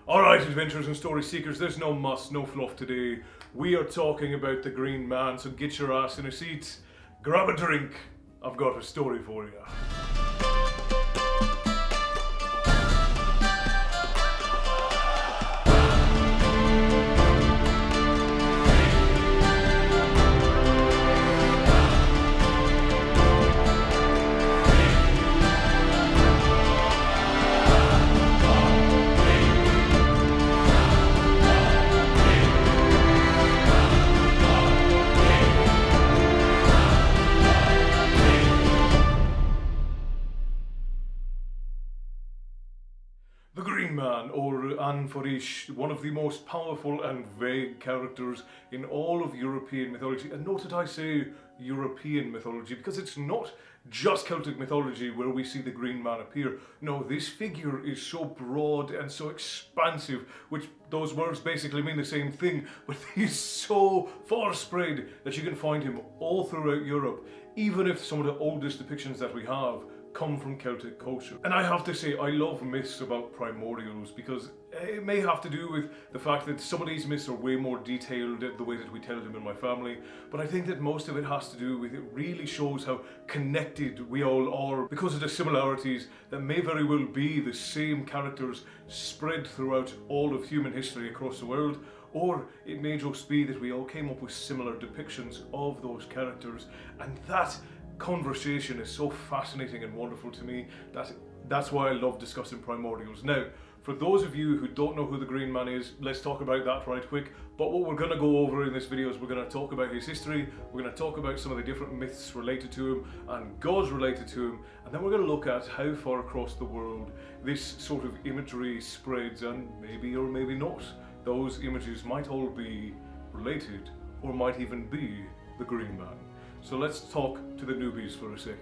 Alright, adventurers and story seekers, there's no muss, no fluff today. We are talking about the Green Man, so get your ass in a seat, grab a drink, I've got a story for you. The Green Man, or Anforish, one of the most powerful and vague characters in all of European mythology. And note that I say European mythology because it's not just Celtic mythology where we see the Green Man appear. No, this figure is so broad and so expansive, which those words basically mean the same thing, but he's so far spread that you can find him all throughout Europe, even if some of the oldest depictions that we have come from Celtic culture. And I have to say, I love myths about primordials because it may have to do with the fact that some of these myths are way more detailed the way that we tell them in my family, but I think that most of it has to do with it really shows how connected we all are because of the similarities that may very well be the same characters spread throughout all of human history across the world, or it may just be that we all came up with similar depictions of those characters, and that conversation is so fascinating and wonderful to me that that's why I love discussing primordials. Now, for those of you who don't know who the Green Man is, let's talk about that right quick. But what we're going to go over in this video is we're going to talk about his history, we're going to talk about some of the different myths related to him and gods related to him, and then we're going to look at how far across the world this sort of imagery spreads, and maybe or maybe not, those images might all be related or might even be the Green Man. So let's talk to the newbies for a second.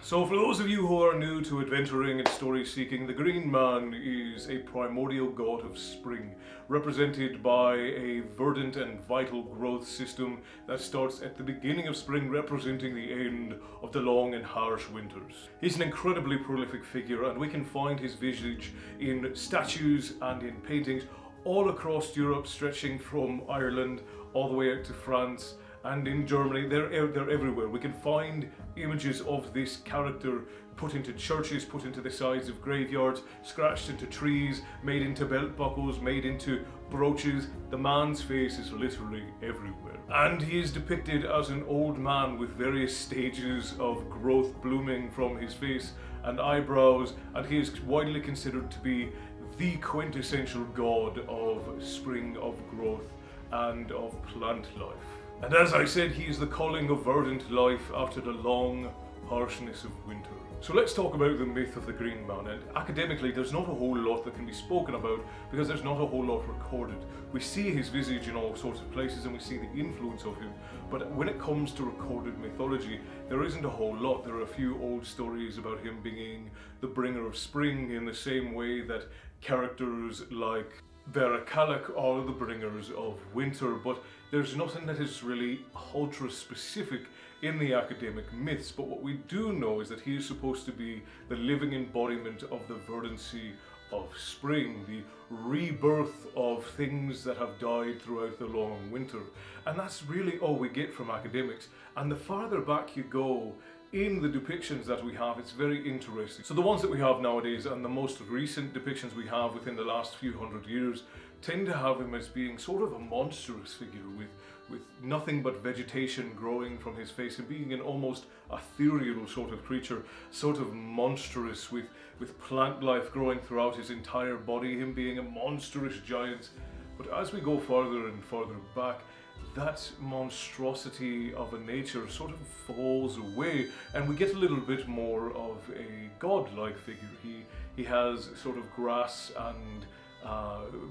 So for those of you who are new to adventuring and story seeking, the Green Man is a primordial god of spring, represented by a verdant and vital growth system that starts at the beginning of spring, representing the end of the long and harsh winters. He's an incredibly prolific figure, and we can find his visage in statues and in paintings all across Europe, stretching from Ireland all the way out to France. And in Germany, they're everywhere. We can find images of this character put into churches, put into the sides of graveyards, scratched into trees, made into belt buckles, made into brooches. The man's face is literally everywhere. And he is depicted as an old man with various stages of growth blooming from his face and eyebrows, and he is widely considered to be the quintessential god of spring, of growth, and of plant life. And as I said, he is the calling of verdant life after the long harshness of winter. So let's talk about the myth of the Green Man. And academically, there's not a whole lot that can be spoken about because there's not a whole lot recorded. We see his visage in all sorts of places and we see the influence of him. But when it comes to recorded mythology, there isn't a whole lot. There are a few old stories about him being the bringer of spring in the same way that characters like Gaelic are the bringers of winter, but there's nothing that is really ultra specific in the academic myths. But what we do know is that he is supposed to be the living embodiment of the verdancy of spring, the rebirth of things that have died throughout the long winter. And that's really all we get from academics. And the farther back you go in the depictions that we have, it's very interesting. So the ones that we have nowadays and the most recent depictions we have within the last few hundred years tend to have him as being sort of a monstrous figure with nothing but vegetation growing from his face and being an almost ethereal sort of creature, sort of monstrous with plant life growing throughout his entire body, him being a monstrous giant. But as we go farther and farther back, that monstrosity of a nature sort of falls away and we get a little bit more of a godlike figure. He has sort of grass and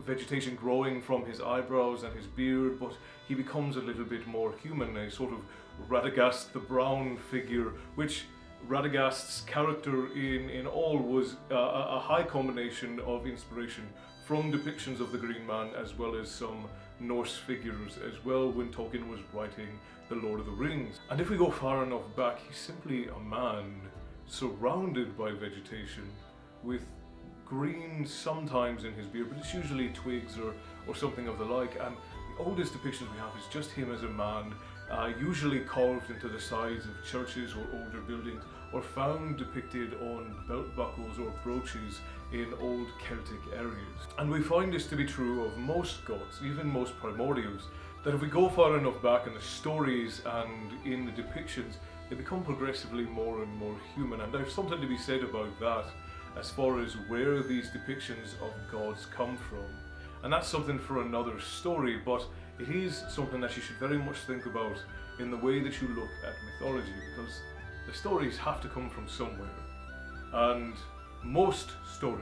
vegetation growing from his eyebrows and his beard, but he becomes a little bit more human, a sort of Radagast the Brown figure, which Radagast's character in all was a high combination of inspiration from depictions of the Green Man as well as some Norse figures as well when Tolkien was writing The Lord of the Rings. And if we go far enough back, he's simply a man surrounded by vegetation with green sometimes in his beard, but it's usually twigs or something of the like. And the oldest depictions we have is just him as a man, usually carved into the sides of churches or older buildings, or found depicted on belt buckles or brooches in old Celtic areas. And we find this to be true of most gods, even most primordials, that if we go far enough back in the stories and in the depictions, they become progressively more and more human. And there's something to be said about that as far as where these depictions of gods come from. And that's something for another story, but it is something that you should very much think about in the way that you look at mythology, because the stories have to come from somewhere. And most stories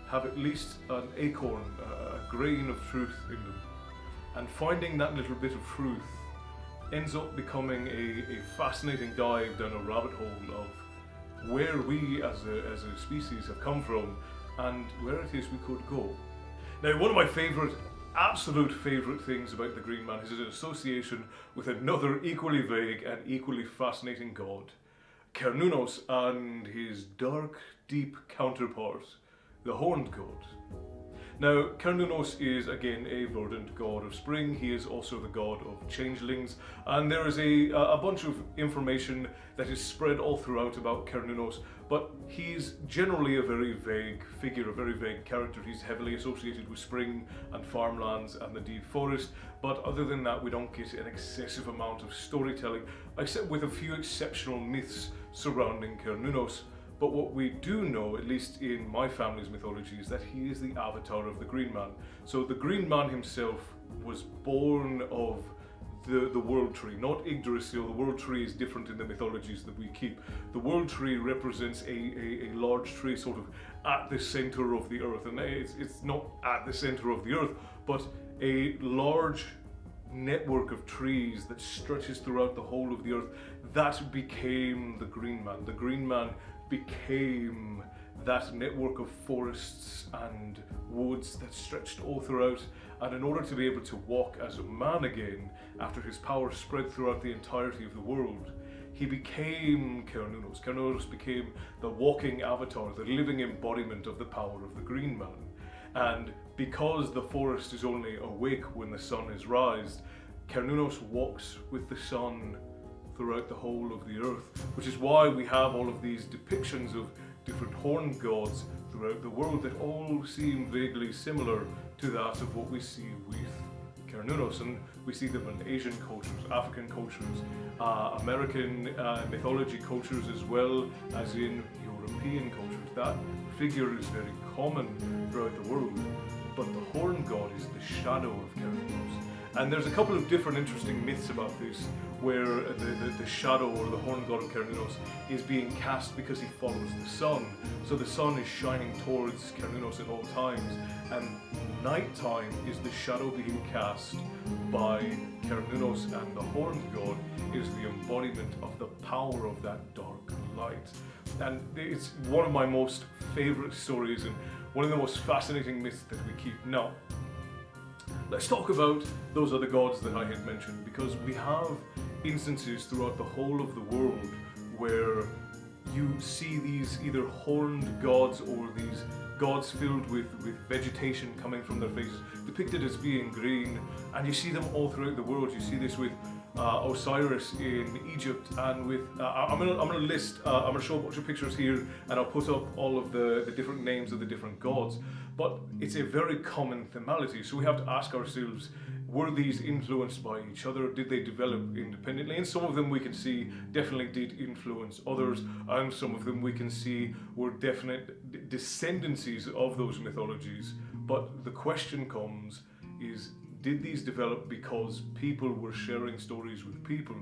have at least an acorn, a grain of truth in them. And finding that little bit of truth ends up becoming a fascinating dive down a rabbit hole of where we as a species have come from and where it is we could go. Now, one of my absolute favourite things about the Greenman is his association with another equally vague and equally fascinating god, Kernunos, and his dark, deep counterpart, the Horned God. Now, Kernunos is again a verdant god of spring. He is also the god of changelings, and there is a bunch of information that is spread all throughout about Kernunos, but he's generally a very vague figure, a very vague character. He's heavily associated with spring and farmlands and the deep forest, but other than that we don't get an excessive amount of storytelling, except with a few exceptional myths surrounding Kernunos. But what we do know, at least in my family's mythology, is that he is the avatar of the Greenman. So the Greenman himself was born of the world tree, not Yggdrasil. The world tree is different in the mythologies that we keep. The world tree represents a large tree sort of at the center of the earth, and it's not at the center of the earth, but a large network of trees that stretches throughout the whole of the earth. That became the Greenman. The Greenman became that network of forests and woods that stretched all throughout, and in order to be able to walk as a man again after his power spread throughout the entirety of the world, he became Kernunos. Kernunos became the walking avatar, the living embodiment of the power of the Greenman. And because the forest is only awake when the sun is raised, Kernunos walks with the sun throughout the whole of the earth, which is why we have all of these depictions of different horned gods throughout the world that all seem vaguely similar to that of what we see with Kernunos. And we see them in Asian cultures, African cultures, American mythology cultures, as well as in European cultures. That figure is very common throughout the world, but the horned god is the shadow of Kernunos. And there's a couple of different interesting myths about this, where the shadow or the horned god of Kernunos is being cast because he follows the sun. So the sun is shining towards Kernunos at all times, and nighttime is the shadow being cast by Kernunos, and the horned god is the embodiment of the power of that dark light. And it's one of my most favourite stories and one of the most fascinating myths that we keep. Now, let's talk about those other gods that I had mentioned, because we have instances throughout the whole of the world where you see these either horned gods or these gods filled with vegetation coming from their faces, depicted as being green, and you see them all throughout the world. You see this with Osiris in Egypt, and with I'm gonna show a bunch of pictures here, and I'll put up all of the different names of the different gods, but it's a very common themality. So we have to ask ourselves, were these influenced by each other? Did they develop independently? And some of them we can see definitely did influence others, and some of them we can see were definite descendancies of those mythologies. But the question comes is, did these develop because people were sharing stories with people,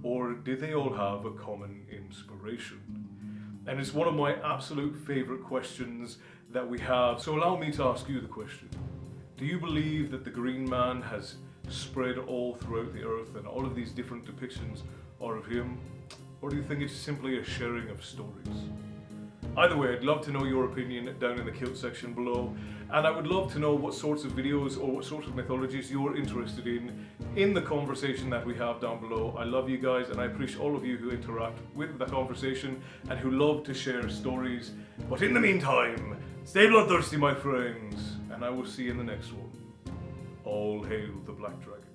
or did they all have a common inspiration? And it's one of my absolute favourite questions that we have. So allow me to ask you the question. Do you believe that the Greenman has spread all throughout the earth and all of these different depictions are of him? Or do you think it's simply a sharing of stories? Either way, I'd love to know your opinion down in the kilt section below, and I would love to know what sorts of videos or what sorts of mythologies you're interested in the conversation that we have down below. I love you guys, and I appreciate all of you who interact with the conversation and who love to share stories. But in the meantime, stay bloodthirsty, my friends, and I will see you in the next one. All hail the Black Dragon.